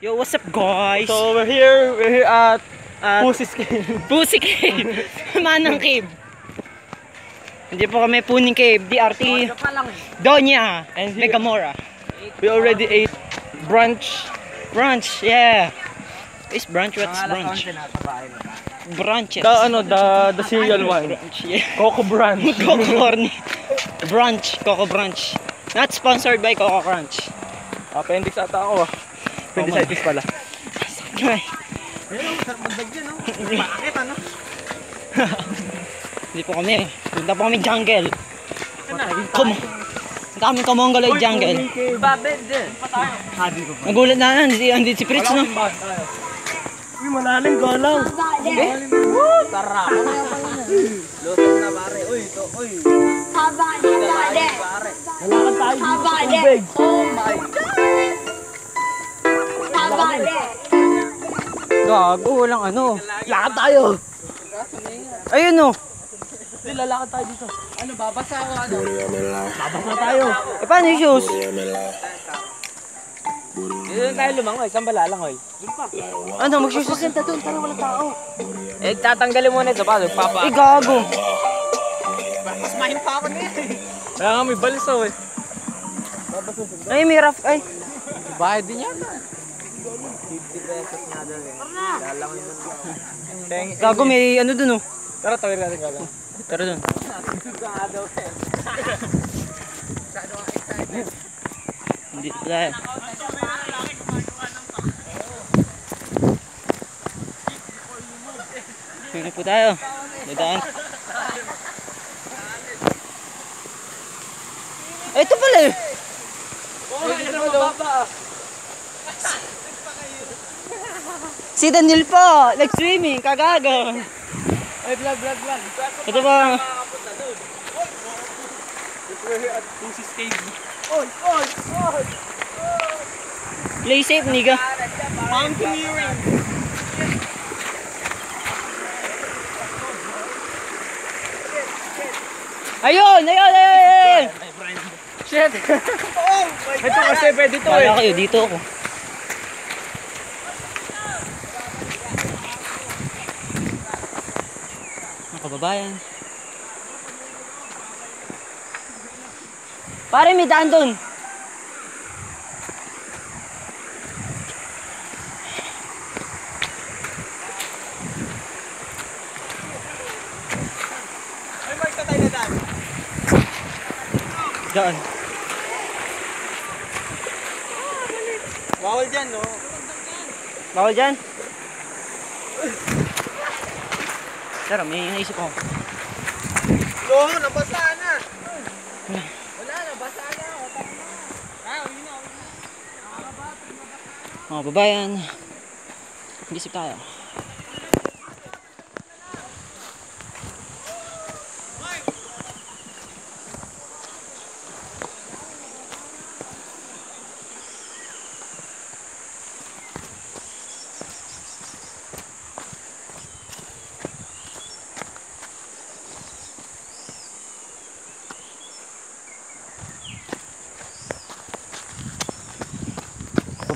Yo, what's up, guys? So we're here at Pussy's Cave. Pussy Cave. Manang Cave. Hindi po kami Puning Cave, DRT Doña And here- Megamora. We already ate brunch. Brunch, yeah. Is brunch? What's brunch? Brunches. The cereal one. Brunch, yeah. Coco Brunch. Coco Corny. Brunch, Coco Brunch. Not sponsored by Coco Crunch. Appendix ata ako. Appendicitis pala. Okay. Ayun, sarap magdagyan, no? Bakit, ano? Hindi po kami. Punta po kami jungle. Come on. Punta kami Kamongoloid jungle. Babed din. Nagulat na andito si Fritz, no? Uy, malalim galaw. Sarap. Lusog na, pare. Uy, ito, uy. Habade, habade. Lalakad tayo dito sa Habade. tubig. Oh my God. Habade. Gago, walang ano. Lakad tayo. Ayun, no. Hindi, lalakad tayo dito. Ano, babasa ako, ano? Babasa tayo. Eh, paano yung shoes? Dito tayo lumangoy, saan ba lalangoy? Ano, mag-shoes? Tara, walang tao. Eh, tatanggalin mo na ito, paano? Papa. Eh, gago. Mas mahim pa ako na yan. Kaya nga may balisaw eh. Ay, may rough. Ay. Bayad din yata. 50 pesos na doon eh. Lalangoy mo na. Gago, may ano dun, oh. Tara, tawid natin galaw. Tara dun. Nga daw eh. Hindi pala. Sige po tayo. Dadaan. Ay, ito pala eh. Si Daniel po, nag-swimming, kagago. Ay, vlog. Ito ba? We're here at Pussy's Cave. Play safe, niga. Mountaineering. Ayun! Shit! Ito kasi pwede to eh. Kala kayo, dito ako. Mga kababayan. Pare, may daan doon. Ay, mark na tayo na daan. Daan. Bawal dyan, no? Bawal dyan. Tara, may naisip ako. No, nabasa na. Wala, nabasa na. Uwi na. Mga kababayan. Mag-isip tayo.